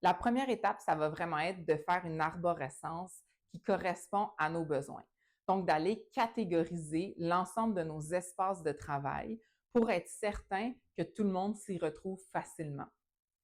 La première étape, ça va vraiment être de faire une arborescence qui correspond à nos besoins. Donc, d'aller catégoriser l'ensemble de nos espaces de travail pour être certain que tout le monde s'y retrouve facilement.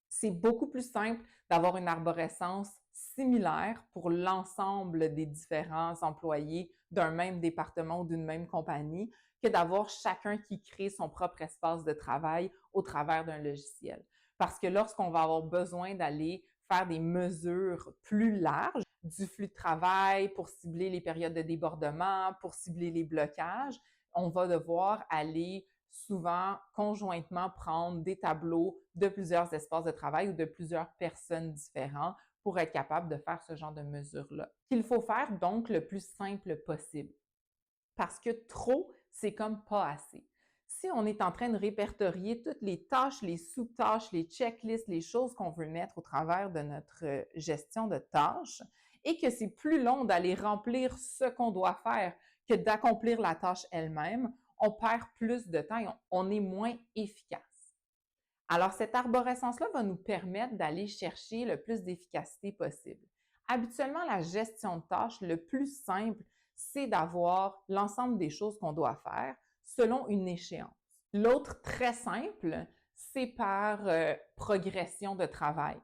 C'est beaucoup plus simple d'avoir une arborescence similaire pour l'ensemble des différents employés d'un même département ou d'une même compagnie que d'avoir chacun qui crée son propre espace de travail au travers d'un logiciel. Parce que lorsqu'on va avoir besoin d'aller faire des mesures plus larges du flux de travail pour cibler les périodes de débordement, pour cibler les blocages, on va devoir aller souvent conjointement prendre des tableaux de plusieurs espaces de travail ou de plusieurs personnes différentes pour être capable de faire ce genre de mesures-là. Qu'il faut faire donc le plus simple possible. Parce que trop, c'est comme pas assez. Si on est en train de répertorier toutes les tâches, les sous-tâches, les checklists, les choses qu'on veut mettre au travers de notre gestion de tâches et que c'est plus long d'aller remplir ce qu'on doit faire que d'accomplir la tâche elle-même, on perd plus de temps et on est moins efficace. Alors, cette arborescence-là va nous permettre d'aller chercher le plus d'efficacité possible. Habituellement, la gestion de tâches, le plus simple, c'est d'avoir l'ensemble des choses qu'on doit faire selon une échéance. L'autre, très simple, c'est par progression de travail.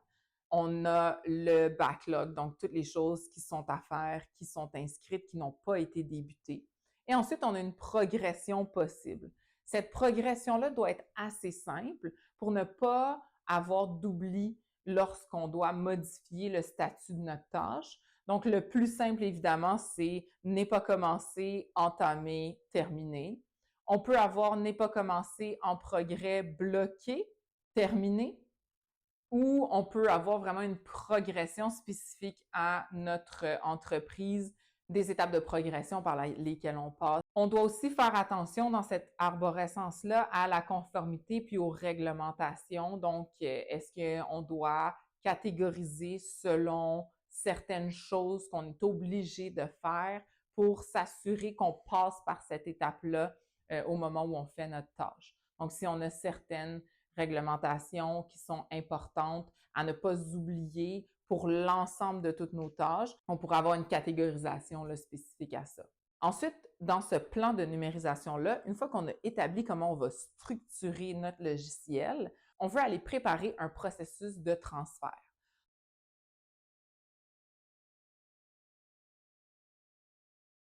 On a le backlog, donc toutes les choses qui sont à faire, qui sont inscrites, qui n'ont pas été débutées. Et ensuite, on a une progression possible. Cette progression-là doit être assez simple pour ne pas avoir d'oubli lorsqu'on doit modifier le statut de notre tâche. Donc, le plus simple, évidemment, c'est n'est pas commencé, entamé, terminé. On peut avoir n'est pas commencé, en progrès, bloqué, terminé, ou on peut avoir vraiment une progression spécifique à notre entreprise, des étapes de progression par lesquelles on passe. On doit aussi faire attention dans cette arborescence-là à la conformité puis aux réglementations. Donc, est-ce qu'on doit catégoriser selon certaines choses qu'on est obligé de faire pour s'assurer qu'on passe par cette étape-là au moment où on fait notre tâche. Donc, si on a certaines réglementations qui sont importantes à ne pas oublier pour l'ensemble de toutes nos tâches, on pourrait avoir une catégorisation là, spécifique à ça. Ensuite, dans ce plan de numérisation-là, une fois qu'on a établi comment on va structurer notre logiciel, on veut aller préparer un processus de transfert.